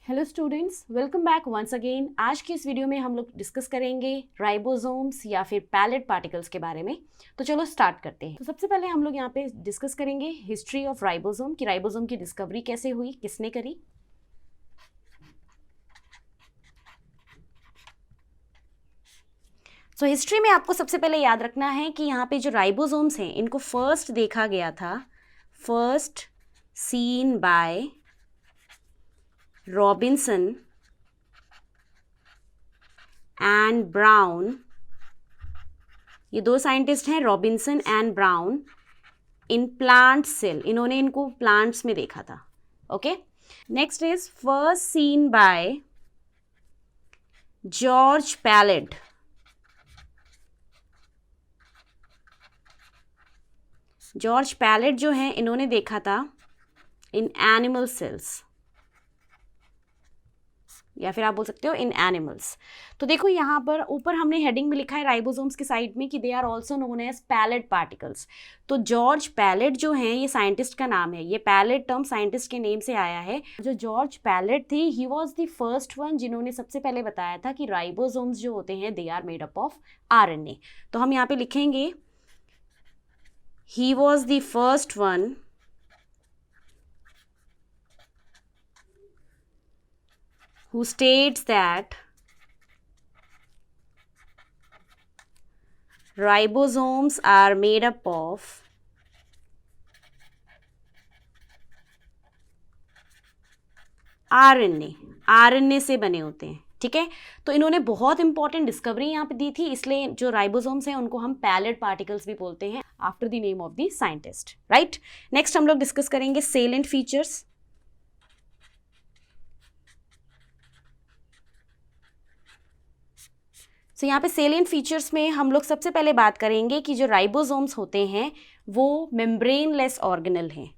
Hello students, welcome back once again. आज की इस वीडियो में हम लोग डिस्कस करेंगे राइबोसोम्स या फिर पैलेट पार्टिकल्स के बारे में। तो चलो स्टार्ट करते हैं। तो सबसे पहले हम लोग यहाँ पे डिस्कस करेंगे हिस्ट्री ऑफ राइबोसोम कि राइबोसोम की डिस्कवरी कैसे हुई, किसने करी। सो हिस्ट्री में आपको सबसे पहले याद रखना है कि यहाँ पे जो राइबोसोम्स हैं इनको फर्स्ट देखा गया था, first seen by Robinson and Brown. ये दो साइंटिस्ट हैं, Robinson and Brown, in plant cell. इन्होंने इनको प्लांट्स में देखा था। Okay, next is first seen by George Palade. George Palade जो है इन्होंने देखा था इन एनिमल सेल्स, या फिर आप बोल सकते हो इन एनिमल्स। तो देखो यहाँ पर ऊपर हमने हेडिंग में लिखा है राइबोसोम्स के साइड में कि they are also known as Palade particles. तो जॉर्ज पैलेट जो हैं ये साइंटिस्ट का नाम है, ये पैलेट टर्म साइंटिस्ट के नेम से आया है। जो जॉर्ज पैलेट थे he was the first one जिन्होंने सबसे पहले बताया था कि राइबोसोम्स जो होते हैं they are made up of RNA। तो हम यहाँ पे लिखेंगे he was the first one who states that ribosomes are made up of RNA से बने होते हैं। ठीक है, तो इन्होंने बहुत इंपॉर्टेंट डिस्कवरी यहाँ पे दी थी, इसलिए जो राइबोसोम्स हैं उनको हम पैलेट पार्टिकल्स भी बोलते हैं after the name of the scientist. Right, next हम लोग डिस्कस करेंगे सेलेंट फीचर्स। तो यहाँ पे सेलिएंट फीचर्स में हम लोग सबसे पहले बात करेंगे कि जो राइबोसोम्स होते हैं वो मेम्ब्रेनलेस ऑर्गेनल हैं।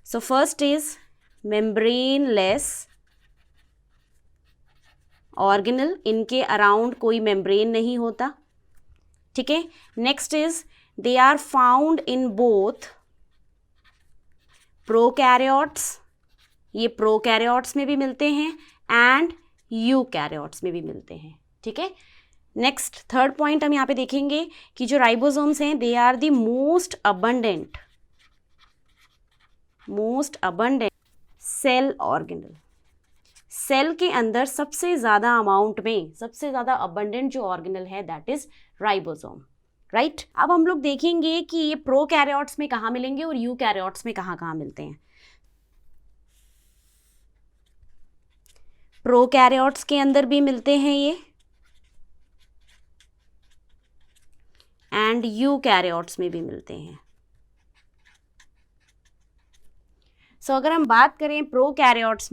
So first is membraneless organelle, इनके अराउंड कोई मेम्ब्रेन नहीं होता। ठीक है, next is they are found in both prokaryotes, ये प्रोकैरियोट्स में भी मिलते हैं एंड यूकैरियोट्स में भी मिलते हैं। ठीक है, नेक्स्ट थर्ड पॉइंट हम यहाँ पे देखेंगे कि जो राइबोसोम्स हैं they are the most abundant cell organelle. Cell के अंदर सबसे ज़्यादा अमाउंट में, सबसे ज़्यादा अबंडेंट जो ऑर्गेनल है दैट इज राइबोसोम। राइट, अब हम लोग देखेंगे कि ये प्रोकैरियोट्स में कहाँ मिलेंगे और यूकैरियोट्स में कहाँ कहाँ मिलते हैं। प्रोकैरियोट्स के अंदर भी मिलते हैं ये एंड यूकैरियोट्स में भी मिलते हैं। सो अगर हम बात करें प्रोकैरियोट्स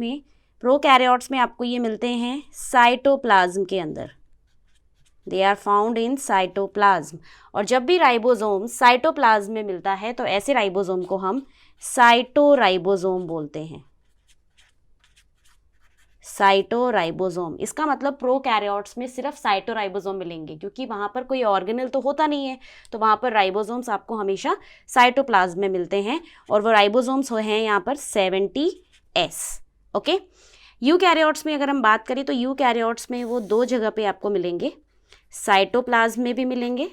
में आपको ये मिलते हैं साइटोप्लाज्म के अंदर, they are found in cytoplasm. और जब भी राइबोसोम साइटोप्लाज्म में मिलता है तो ऐसे राइबोसोम को हम साइटोराइबोसोम बोलते हैं। साइटोराइबोसोम, इसका मतलब प्रोकैरियोट्स में सिर्फ साइटोराइबोसोम मिलेंगे क्योंकि वहाँ पर कोई ऑर्गेनल तो होता नहीं है, तो वहाँ पर राइबोसोम्स आपको हमेशा साइटोप्लाज्म में मिलते हैं और वो राइबोसोम्स हैं यहाँ पर 70S। ओके, यूकैरियोट्स में अगर हम बात करें तो यूकैरियोट्स में वो दो जगह पे आपको मिलेंगे, साइटोप्लाज्म में भी मिलेंगे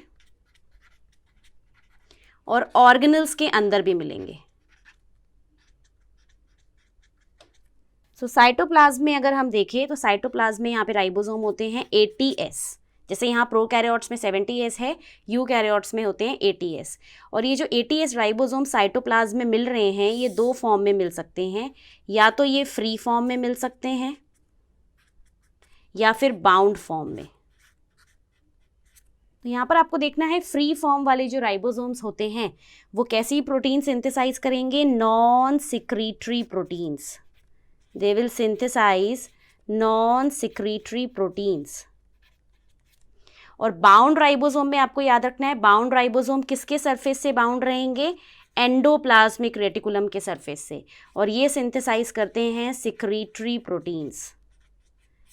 और ऑर्गेनल्स के अंदर भी मिलेंगे। सो साइटोप्लाज्म में अगर हम देखें तो साइटोप्लाज्म में यहाँ पे राइबोसोम होते हैं 80S। जैसे यहाँ प्रोकैरियोट्स में 70S है, यूकैरियोट्स में होते हैं 80S। और ये जो 80S राइबोसोम साइटोप्लाज्म में मिल रहे हैं ये दो फॉर्म में मिल सकते हैं, या तो ये फ्री फॉर्म में मिल सकते हैं या फिर बाउंड फॉर्म में। तो यहाँ पर आपको देखना है फ्री फॉर्म वाले जो राइबोसोम्स होते हैं वो कैसी प्रोटीन सिंथेसाइज करेंगे, non secretory proteins. They will synthesize non-secretory proteins। और बाउंड राइबोसोम में आपको याद रखना है, बाउंड राइबोसोम किसके सरफेस से बाउंड रहेंगे, एंडोप्लाज्मिक रेटिकुलम के सरफेस से, और ये सिंथेसाइज करते हैं secretory proteins.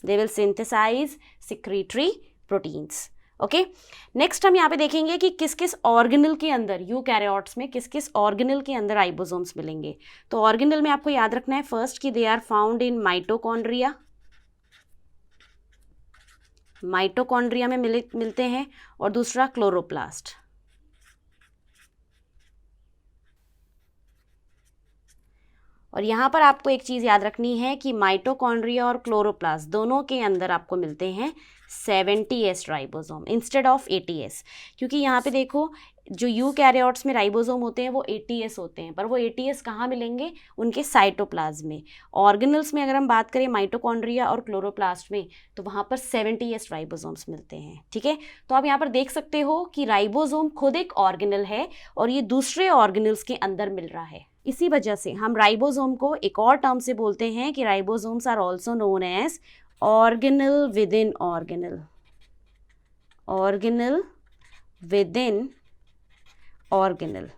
They will synthesize secretory proteins। Okay, next हम यहाँ पे देखेंगे कि किस किस ऑर्गेनल के अंदर, यूकैरियोट्स में किस किस ऑर्गेनल के अंदर राइबोसोम्स मिलेंगे। तो ऑर्गेनल में आपको याद रखना है फर्स्ट कि they are found in mitochondria, mitochondria में मिलते हैं, और दूसरा क्लोरोप्लास्ट। और यहाँ पर आपको एक चीज़ याद रखनी है कि माइटोकॉन्ड्रिया और क्लोरोप्लास्ट दोनों के अंदर आपको मिलते हैं 70S ribosome instead of 80S, क्योंकि यहाँ पे देखो जो यूकैरियोट्स में राइबोसोम होते हैं वो 80S होते हैं, पर वो 80S कहाँ मिलेंगे? उनके साइटोप्लाज्म में। ऑर्गेनल्स में अगर हम बात करें माइटोकॉन्ड्रिया और क्लोरोप्लास्ट में, तो वहाँ पर 70S राइबोसोम्स मिलते हैं। ठीक है, तो आप यहाँ पर देख सकते हो कि राइबोसोम खुद एक ऑर्गेनल है और ये दूसरे ऑर्गेनल्स के अंदर मिल रहा है। इसी वजह से हम राइबोसोम को एक और टर्म से बोलते हैं कि ribosomes are also known as organelle within organelle, organelle within organelle.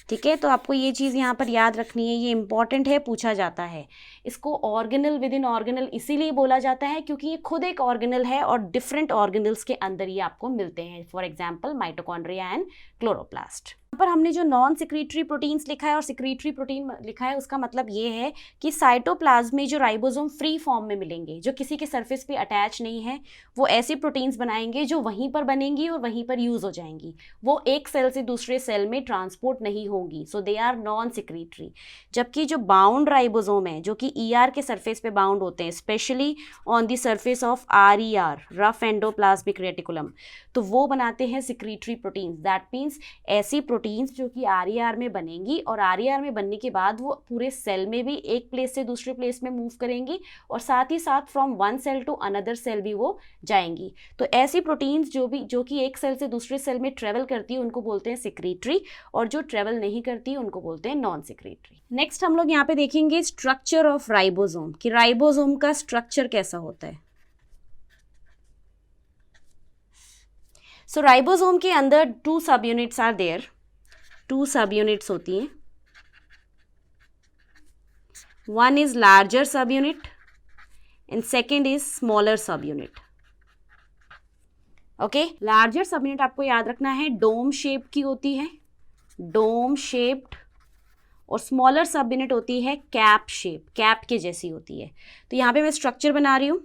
ठीक है, तो आपको ये चीज़ यहाँ पर याद रखनी है, ये इंपॉर्टेंट है, पूछा जाता है। इसको ऑर्गेनल विद इन ऑर्गेनल इसीलिए बोला जाता है क्योंकि ये खुद एक ऑर्गेनल है और डिफरेंट ऑर्गेनल्स के अंदर ये आपको मिलते हैं। For example mitochondria and chloroplast. यहाँ पर हमने जो नॉन सिक्रीटरी प्रोटीन्स लिखा है और सिक्रीटरी प्रोटीन लिखा है, उसका मतलब ये है कि साइटोप्लाज्म में जो राइबोसोम फ्री फॉर्म में मिलेंगे, जो किसी के सरफेस पे अटैच नहीं है, वो ऐसी प्रोटीन्स बनाएंगे जो वहीं पर बनेंगी और वहीं पर यूज़ हो जाएंगी। वो एक सेल से दूसरे सेल में ट्रांसपोर्ट नहीं होंगी, सो दे आर नॉन सिक्रीटरी। जबकि जो बाउंड राइबोसोम है, जो कि ER के सरफेस पे बाउंड होते हैं, specially on the surface of RER, rough endoplasmic reticulum, तो वो बनाते हैं सिक्रीटरी प्रोटीन्स। दैट मीन्स ऐसी प्रोटीन्स जो कि RER में बनेंगी और RER में बनने के बाद वो पूरे सेल में भी एक प्लेस से दूसरे प्लेस में मूव करेंगी और साथ ही साथ from one cell to another cell भी वो जाएंगी। तो ऐसी प्रोटीन्स जो कि एक सेल से दूसरे सेल में ट्रेवल करती है उनको बोलते हैं सिक्रीटरी, और जो ट्रेवल नहीं करती उनको बोलते हैं नॉन सिक्रीटरी। नेक्स्ट हम लोग यहाँ पे देखेंगे स्ट्रक्चर ऑफ राइबोसोम, कि राइबोसोम का स्ट्रक्चर कैसा होता है। सो राइबोसोम के अंदर 2 सब यूनिट्स आर देयर, 2 सब यूनिट्स होती हैं। वन इज लार्जर सब unit and second is smaller सब यूनिट। ओके, लार्जर सब यूनिट आपको याद रखना है डोम शेप की होती है, डोम शेप्ड, और स्मॉलर सब यूनिट होती है कैप शेप, कैप के जैसी होती है। तो यहाँ पे मैं स्ट्रक्चर बना रही हूँ।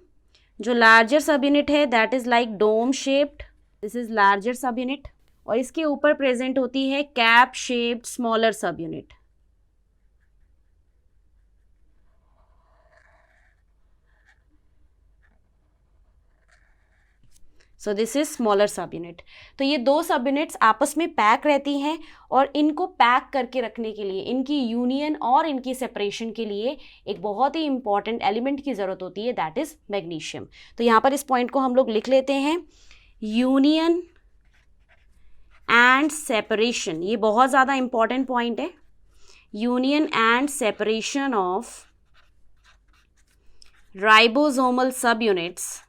जो लार्जर सब यूनिट है that is like dome shaped, this is larger subunit, और इसके ऊपर प्रेजेंट होती है cap shaped smaller subunit. So this is smaller subunit. तो ये 2 सब यूनिट्स आपस में पैक रहती हैं और इनको पैक करके रखने के लिए, इनकी यूनियन और इनकी सेपरेशन के लिए एक बहुत ही इंपॉर्टेंट एलिमेंट की ज़रूरत होती है, दैट इज मैग्नीशियम। तो यहाँ पर इस पॉइंट को हम लोग लिख लेते हैं, यूनियन एंड सेपरेशन। ये बहुत ज़्यादा इंपॉर्टेंट पॉइंट है, union and separation of ribosomal सब यूनिट्स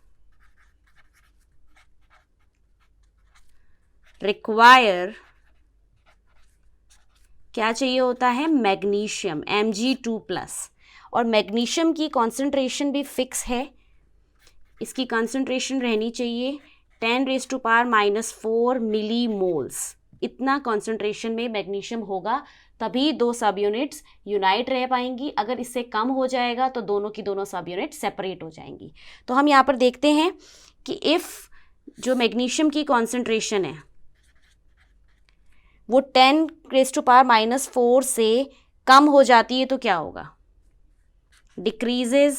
रिक्वायर, क्या चाहिए होता है? Magnesium, Mg2+। और मैग्नीशियम की कॉन्सेंट्रेशन भी फिक्स है, इसकी कॉन्सेंट्रेशन रहनी चाहिए 10⁻⁻⁴ मिलीमोल्स। इतना कॉन्सेंट्रेशन में मैग्नीशियम होगा तभी 2 सब यूनिट्स यूनाइट रह पाएंगी। अगर इससे कम हो जाएगा तो दोनों की दोनों सब यूनिट सेपरेट हो जाएंगी। तो हम यहाँ पर देखते हैं कि इफ़ जो मैग्नीशियम की कॉन्सेंट्रेशन है वो 10⁻⁻⁴ से कम हो जाती है तो क्या होगा? डिक्रीजेज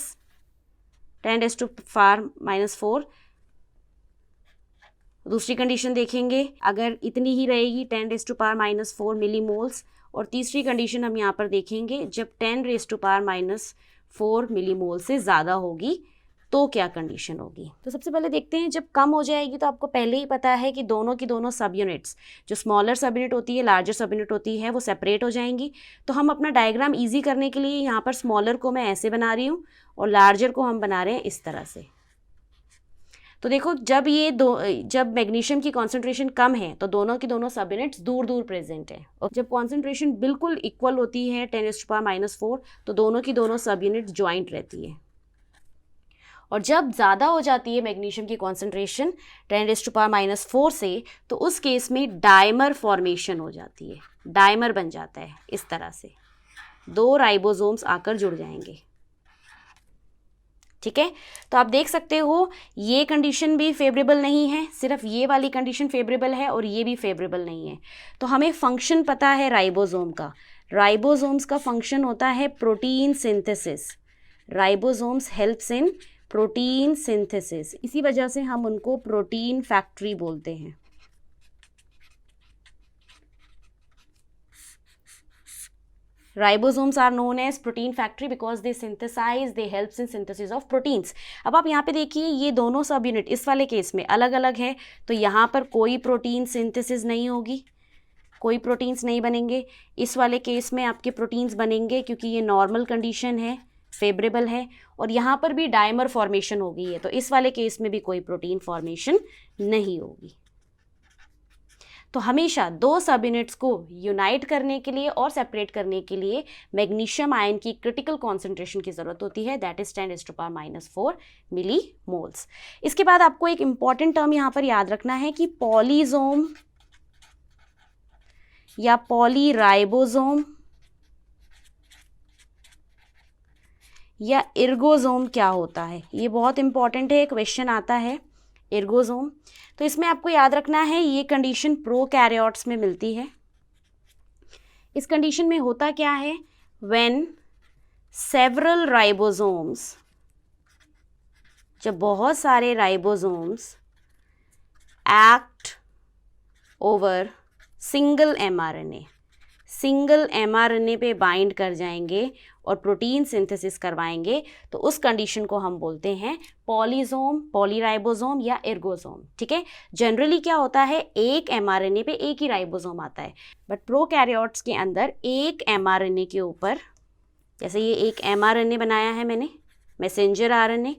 10⁻⁴। दूसरी कंडीशन देखेंगे, अगर इतनी ही रहेगी 10⁻⁻⁴ मिलीमोल्स, और तीसरी कंडीशन हम यहाँ पर देखेंगे जब 10⁻⁴ मिलीमोल से ज़्यादा होगी तो क्या कंडीशन होगी। तो सबसे पहले देखते हैं, जब कम हो जाएगी तो आपको पहले ही पता है कि दोनों की दोनों सब यूनिट्स, जो स्मॉलर सब यूनिट होती है, लार्जर सब यूनिट होती है, वो सेपरेट हो जाएंगी। तो हम अपना डायग्राम ईजी करने के लिए यहाँ पर स्मॉलर को मैं ऐसे बना रही हूँ और लार्जर को हम बना रहे हैं इस तरह से। तो देखो, जब मैग्नीशियम की कॉन्सेंट्रेशन कम है तो दोनों की दोनों सब यूनिट्स दूर दूर प्रेजेंट है, और जब कॉन्सेंट्रेशन बिल्कुल इक्वल होती है 10⁻⁻⁴ तो दोनों की दोनों सब यूनिट्स ज्वाइंट रहती है। और जब ज़्यादा हो जाती है मैग्नीशियम की कॉन्सेंट्रेशन 10⁻⁴ से, तो उस केस में डायमर फॉर्मेशन हो जाती है, डायमर बन जाता है इस तरह से, 2 राइबोसोम्स आकर जुड़ जाएंगे। ठीक है, तो आप देख सकते हो ये कंडीशन भी फेवरेबल नहीं है, सिर्फ ये वाली कंडीशन फेवरेबल है और ये भी फेवरेबल नहीं है। तो हमें फंक्शन पता है राइबोसोम का, राइबोसोम्स का फंक्शन होता है protein synthesis, ribosomes helps in protein synthesis, इसी वजह से हम उनको प्रोटीन फैक्ट्री बोलते हैं। Ribosomes are known as protein factory because they synthesize, they helps in synthesis of proteins। अब आप यहाँ पे देखिए ये दोनों सब यूनिट इस वाले केस में अलग अलग है, तो यहाँ पर कोई प्रोटीन सिंथेसिस नहीं होगी, कोई प्रोटीन्स नहीं बनेंगे। इस वाले केस में आपके प्रोटीन्स बनेंगे क्योंकि ये नॉर्मल कंडीशन है, फेवरेबल है, और यहाँ पर भी डायमर फॉर्मेशन हो गई है, तो इस वाले केस में भी कोई प्रोटीन फॉर्मेशन नहीं होगी। तो हमेशा दो सब यूनिट्स को यूनाइट करने के लिए और सेपरेट करने के लिए मैग्नीशियम आयन की क्रिटिकल कॉन्सेंट्रेशन की ज़रूरत होती है, दैट इज 10⁻⁻⁴ मिली मोल्स। इसके बाद आपको एक इंपॉर्टेंट टर्म यहाँ पर याद रखना है कि पॉलीजोम या पॉलीराइबोसोम या इर्गोसोम क्या होता है, ये बहुत इंपॉर्टेंट है, क्वेश्चन आता है इर्गोसोम। तो इसमें आपको याद रखना है ये कंडीशन प्रोकैरियोट्स में मिलती है। इस कंडीशन में होता क्या है, व्हेन सेवरल राइबोसोम्स, जब बहुत सारे ribosomes act over single mRNA, single mRNA पे बाइंड कर जाएंगे और प्रोटीन सिंथेसिस करवाएंगे, तो उस कंडीशन को हम बोलते हैं पॉलीजोम, पॉलीराइबोसोम या इर्गोसोम। ठीक है, जनरली क्या होता है एक एमआरएनए पे एक ही राइबोसोम आता है, बट प्रोकैरियोट्स के अंदर एक एमआरएनए के ऊपर, जैसे ये एक एमआरएनए बनाया है मैंने, मैसेंजर आरएनए,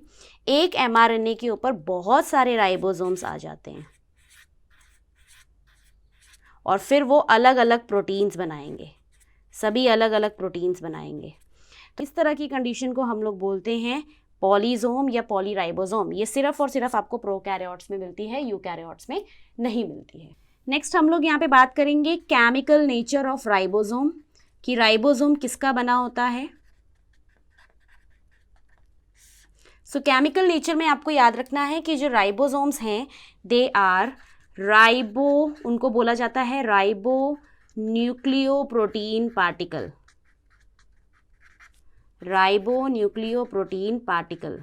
एक एमआरएनए के ऊपर बहुत सारे राइबोसोम्स आ जाते हैं और फिर वो अलग अलग प्रोटीन्स बनाएंगे, सभी अलग अलग प्रोटीन्स बनाएंगे। तो इस तरह की कंडीशन को हम लोग बोलते हैं पॉलीजोम या पॉलीराइबोसोम। ये सिर्फ और सिर्फ आपको प्रोकैरियोट्स में मिलती है, यूकैरियोट्स में नहीं मिलती है। नेक्स्ट हम लोग यहाँ पे बात करेंगे केमिकल नेचर ऑफ राइबोसोम, कि राइबोसोम किसका बना होता है। सो केमिकल नेचर में आपको याद रखना है कि जो राइबोसोम्स हैं दे आर राइबो, उनको बोला जाता है ribo nucleoprotein particle, ribo nucleoprotein particle.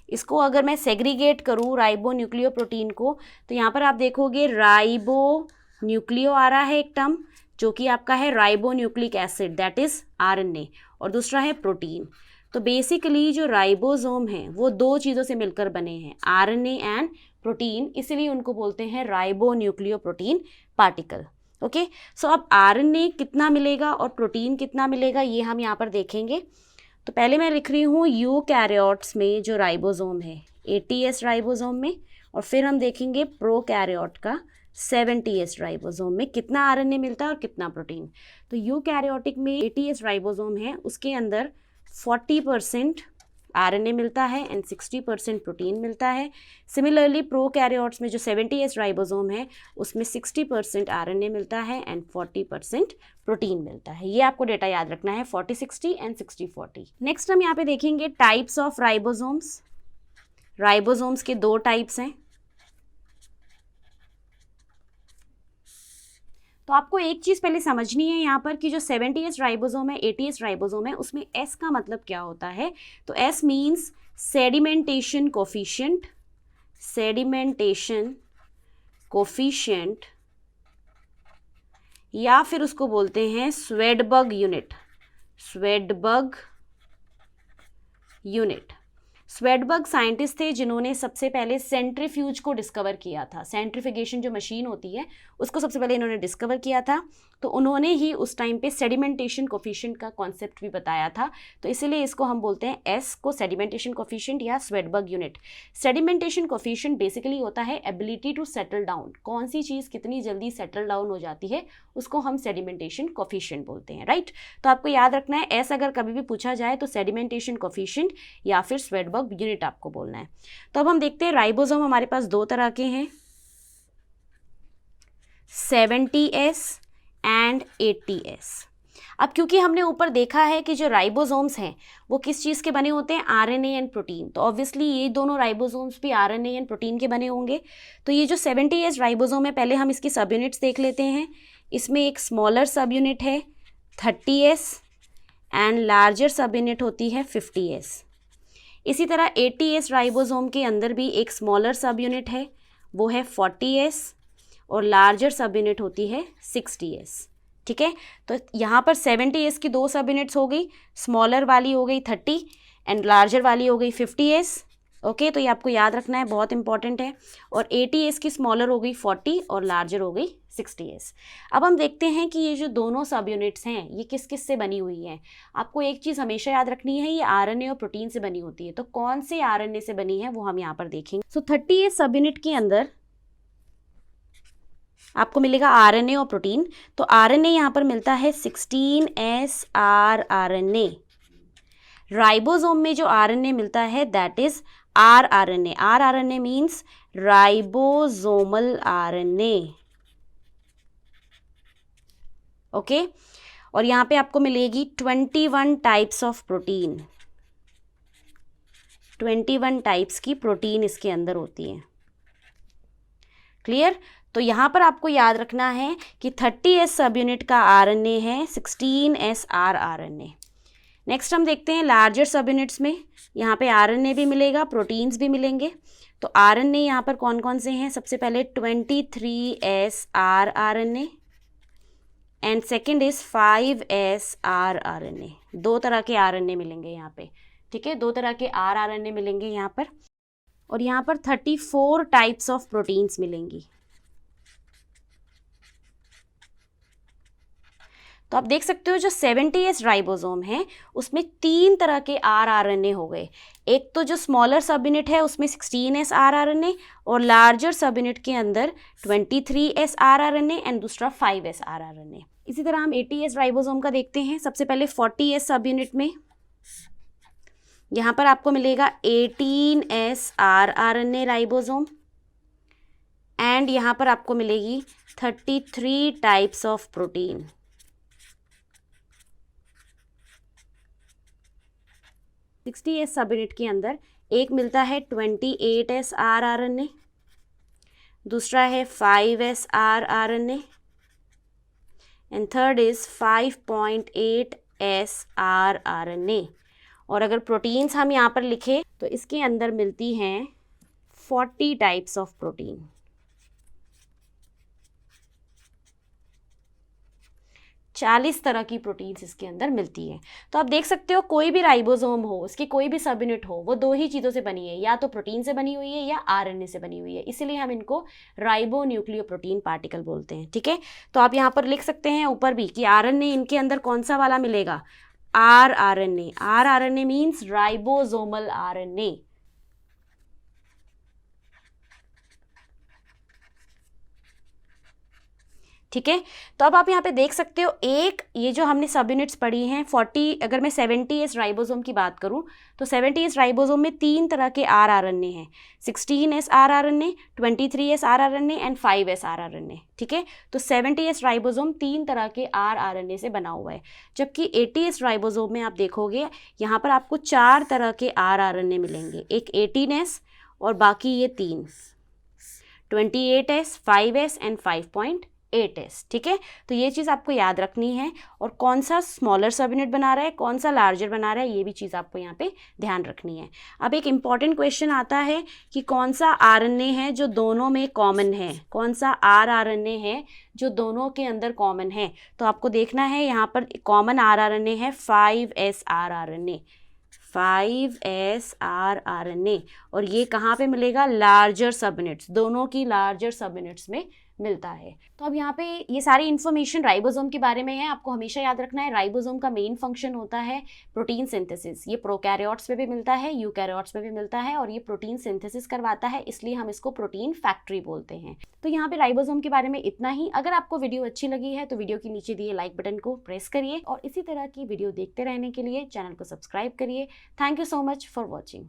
इसको अगर मैं सेग्रीगेट करूँ राइबो न्यूक्लियोप्रोटीन को, तो यहाँ पर आप देखोगे राइबो न्यूक्लियो आ रहा है एक टर्म, जो कि आपका है ribo nucleic acid, that is RNA, और दूसरा है प्रोटीन। तो बेसिकली जो राइबोसोम हैं वो दो चीज़ों से मिलकर बने हैं, आरएनए एंड प्रोटीन, इसलिए उनको बोलते हैं राइबो न्यूक्लियोप्रोटीन पार्टिकल। ओके, सो अब आरएनए कितना मिलेगा और प्रोटीन कितना मिलेगा ये हम यहाँ पर देखेंगे। तो पहले मैं लिख रही हूँ यूकैरियोट्स में जो राइबोसोम है 80S राइबोसोम में, और फिर हम देखेंगे प्रोकैरियोट का 70S राइबोसोम में कितना आरएनए मिलता है और कितना प्रोटीन। तो यूकैरियोटिक में 80S राइबोसोम है, उसके अंदर 40% आरएनए मिलता है एंड 60% प्रोटीन मिलता है। सिमिलरली प्रोकैरियोट्स में जो 70S राइबोसोम है उसमें 60% आरएनए मिलता है एंड 40% प्रोटीन मिलता है। ये आपको डेटा याद रखना है, 40-60 एंड 60-40। नेक्स्ट हम यहाँ पे देखेंगे टाइप्स ऑफ राइबोसोम्स। राइबोसोम्स के दो टाइप्स हैं। तो आपको एक चीज़ पहले समझनी है यहाँ पर कि जो 70S राइबोसोम है 80S राइबोसोम है उसमें S का मतलब क्या होता है। तो S means sedimentation coefficient, sedimentation coefficient, या फिर उसको बोलते हैं Svedberg unit, Svedberg unit. Svedberg scientist थे जिन्होंने सबसे पहले सेंट्रीफ्यूज को डिस्कवर किया था। सेंट्रीफिकेशन जो मशीन होती है उसको सबसे पहले इन्होंने डिस्कवर किया था, तो उन्होंने ही उस टाइम पे सेडिमेंटेशन कोफिशिएंट का कॉन्सेप्ट भी बताया था। तो इसीलिए इसको हम बोलते हैं एस को सेडिमेंटेशन कोफिशिएंट या Svedberg unit. Sedimentation coefficient basically होता है एबिलिटी टू सेटल डाउन, कौन सी चीज़ कितनी जल्दी सेटल डाउन हो जाती है उसको हम सेडिमेंटेशन कोफिशिएंट बोलते हैं, राइट। तो आपको याद रखना है एस अगर कभी भी पूछा जाए तो सेडिमेंटेशन कोफिशिएंट या फिर स्वेडबर्ग यूनिट आपको बोलना है। तो अब हम देखते हैं राइबोसोम हमारे पास दो तरह के हैं, 70S एंड 80S। अब क्योंकि हमने ऊपर देखा है कि जो राइबोसोम्स हैं वो किस चीज़ के बने होते हैं, आरएनए एंड प्रोटीन, तो ऑब्वियसली ये दोनों राइबोसोम्स भी आरएनए एंड प्रोटीन के बने होंगे। तो ये जो 70S राइबोसोम है, पहले हम इसकी सब यूनिट्स देख लेते हैं। इसमें एक स्मॉलर सब यूनिट है 30S एंड लार्जर सब यूनिट होती है 50S। इसी तरह 80S राइबोसोम के अंदर भी एक स्मॉलर सब यूनिट है, वो है 40S, और लार्जर सब यूनिट होती है 60S। ठीक है, तो यहाँ पर 70S की 2 सब यूनिट्स हो गई, स्मॉलर वाली हो गई 30 एंड लार्जर वाली हो गई 50S। ओके, तो ये आपको याद रखना है, बहुत इंपॉर्टेंट है। और 80S की स्मॉलर हो गई 40 और लार्जर हो गई 60S। अब हम देखते हैं कि ये जो दोनों सब यूनिट्स हैं ये किस किस से बनी हुई हैं। आपको एक चीज़ हमेशा याद रखनी है, ये आरएनए और प्रोटीन से बनी होती है। तो कौन से आरएनए से बनी है वो हम यहाँ पर देखेंगे। सो 30S सब यूनिट के अंदर आपको मिलेगा आरएनए और प्रोटीन। तो आरएनए यहाँ पर मिलता है 16S rRNA। राइबोसोम में जो आरएनए मिलता है that is rRNA। rRNA means ribosomal RNA. Okay, और यहाँ पे आपको मिलेगी 21 टाइप्स ऑफ प्रोटीन। 21 टाइप्स की प्रोटीन इसके अंदर होती है। क्लियर? तो यहाँ पर आपको याद रखना है कि 30S सब यूनिट का आरएनए है 16S rRNA। नेक्स्ट हम देखते हैं लार्जर सब यूनिट्स में, यहाँ पे आरएनए भी मिलेगा, प्रोटीन्स भी मिलेंगे। तो आरएनए यहाँ पर कौन कौन से हैं? सबसे पहले 23S rRNA and second is 5S rRNA। 2 तरह के आरएनए मिलेंगे यहाँ पे। ठीक है, 2 तरह के rRNA मिलेंगे यहाँ पर। और यहाँ पर 34 टाइप्स ऑफ प्रोटीन्स मिलेंगी। तो आप देख सकते हो जो 70S राइबोसोम है उसमें 3 तरह के rRNA हो गए। एक तो जो स्मॉलर सब यूनिट है उसमें 16S rRNA, और लार्जर सब यूनिट के अंदर 23S rRNA एंड दूसरा 5S rRNA। इसी तरह हम 80S राइबोसोम का देखते हैं। सबसे पहले 40S सब यूनिट में यहाँ पर आपको मिलेगा 18S rRNA राइबोसोम एंड यहाँ पर आपको मिलेगी 33 टाइप्स ऑफ प्रोटीन। 60S सब यूनिट के अंदर एक मिलता है 28S rRNA, दूसरा है 5S rRNA and third is 5.8S rRNA। और अगर प्रोटीन्स हम यहाँ पर लिखें तो इसके अंदर मिलती हैं 40 टाइप्स ऑफ प्रोटीन। 40 तरह की प्रोटीन्स इसके अंदर मिलती है। तो आप देख सकते हो कोई भी राइबोसोम हो, उसकी कोई भी सब यूनिट हो, वो 2 ही चीज़ों से बनी है, या तो प्रोटीन से बनी हुई है या आरएनए से बनी हुई है। इसीलिए हम इनको राइबो न्यूक्लियोप्रोटीन पार्टिकल बोलते हैं। ठीक है, तो आप यहाँ पर लिख सकते हैं ऊपर भी कि आरएनए इनके अंदर कौन सा वाला मिलेगा, rRNA। rRNA means ribosomal RNA. ठीक है, तो अब आप यहाँ पे देख सकते हो एक ये जो हमने सब यूनिट्स पढ़ी हैं 40, अगर मैं 70S राइबोसोम की बात करूँ तो 70S राइबोसोम में 3 तरह के rRNA हैं, 16S rRNA, 23S rRNA and 5S rRNA। ठीक है, तो 70S राइबोसोम 3 तरह के rRNA से बना हुआ है, जबकि 80S राइबोसोम में आप देखोगे यहाँ पर आपको 4 तरह के rRNA मिलेंगे, एक 18S और बाकी ये 3 28S, 5S एंड 5.8S। ठीक है, तो ये चीज़ आपको याद रखनी है। और कौन सा स्मॉलर सब यूनिट बना रहा है, कौन सा लार्जर बना रहा है, ये भी चीज़ आपको यहाँ पे ध्यान रखनी है। अब एक इम्पॉर्टेंट क्वेश्चन आता है कि कौन सा आरएनए है जो दोनों में कॉमन है, कौन सा rRNA है जो दोनों के अंदर कॉमन है। तो आपको देखना है यहाँ पर कॉमन rRNA है 5S rRNA, 5S rRNA, और ये कहाँ पे मिलेगा, लार्जर सब यूनिट्स, दोनों की लार्जर सब यूनिट्स में मिलता है। तो अब यहाँ पे ये सारी इन्फॉर्मेशन राइबोसोम के बारे में है। आपको हमेशा याद रखना है राइबोसोम का मेन फंक्शन होता है प्रोटीन सिंथेसिस। ये प्रोकैरियोट्स में भी मिलता है, यूकैरियोट्स में भी मिलता है, और ये प्रोटीन सिंथेसिस करवाता है, इसलिए हम इसको प्रोटीन फैक्ट्री बोलते हैं। तो यहाँ पे राइबोसोम के बारे में इतना ही। अगर आपको वीडियो अच्छी लगी है तो वीडियो के नीचे दिए लाइक बटन को प्रेस करिए, और इसी तरह की वीडियो देखते रहने के लिए चैनल को सब्सक्राइब करिए। Thank you so much for watching.